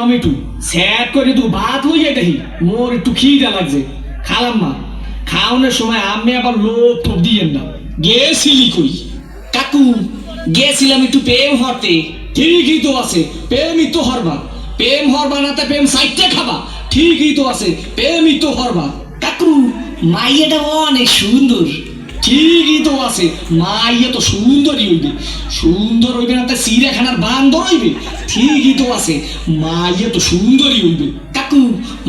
Tomato স্যাট করে তুই ভাত হইয়া দেখি মোর একটু খিদা লাগছে খালাম মা খাওয়ানোর সময় আমি আবার লোভ টোপ দিয়েন না গেছিলি কই কাকু গেছিলাম একটু প্রেম হতে। ঠিকই তো আছে প্রেমই তো হরবা প্রেম হরবা না তা প্রেম সাইটে খাবা ঠিকই তো আছে প্রেমই তো হরবা কাকু মাইয়াটা অনেক সুন্দর। ঠিকই তো আছে মাইয়া তো সুন্দরই হইবে সুন্দর হইবে না তা চিড়িয়াখানার বান্দর হইবে ঠিকই তো আছে মাইয়া তো সুন্দরই হইবে কাকু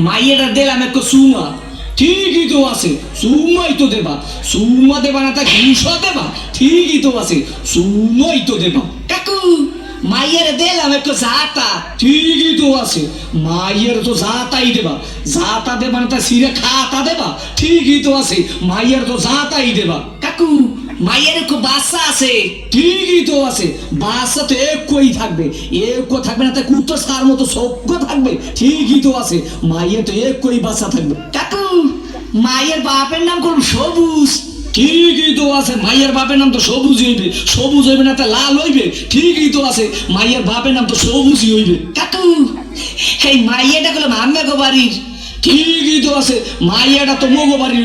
মাইয়াটা দিলাম একটু সুমা। ঠিকই তো আছে সুমাই তো দেবা সুমা দেবা না তা ঘুষা দেবা ঠিকই তো আছে সুমাই তো দেবা কাকু মাইয়ারে দিলাম একটু জাতা। ঠিকই তো আছে মাইয়ের তো জাতাই দেবা জাতা দেবা না তা সিরে খাতা দেবা ঠিকই তো আছে মাইয়ের তো জাতাই দেবা কাকু মাইয়ার একটু বাচ্চা আছে। ঠিকই তো আছে বাচ্চা তো একই থাকবে এক থাকবে না তা কুত্তো সার মতো সভ্য থাকবে ঠিকই তো আছে মাইয়ের তো একই বাচ্চা থাকবে কাকু মায়ের বাপের নাম করুন সবুজ। ঠিকই তো আছে মাইয়ের বাপের নাম তো সবুজ হইবে না তা লাল হইবে ঠিকই তো আছে মাইয়ের বাপের নাম তো সবুজই হইবে কাকু এই মাইয়াটা করলাম আমি গো বাড়ির। ঠিকই তো আছে মাইয়াটা তো মগো বাড়ি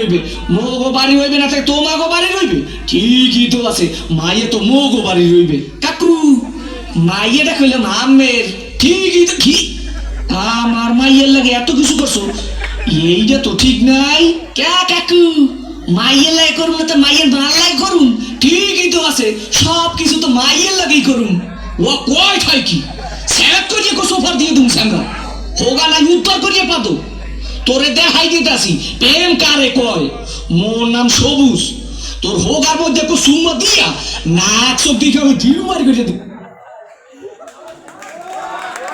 হইবে না তাই তোমাগো বাড়ি হইবে ঠিকই তো আছে মাইয়া তো মগো বাড়ি হইবে কাকু মাইয়াটা করলাম আমের। ঠিকই তো কি আমার মাইয়ের লাগে এত কিছু করছো এইটা তো ঠিক নাই কে কাকু মাইয়ের লাগে করুন না তো মাইয়ের ভাল লাগে করুন। ঠিকই তো আছে সব কিছু তো মাইয়ের লাগেই করুন। ও কয় ঠাই কি স্যাপ করিয়ে সোফার দিয়ে দুম স্যাংরা হোগা নাই উত্তর করিয়ে পাতো তোরে দেখাই দিতাছি প্রেম কারে কয় মোর নাম সবুজ তোর হোগার মধ্যে সুম্মা দিয়া নাক চোখ দিকে আমি ঢিল মারি করে দেব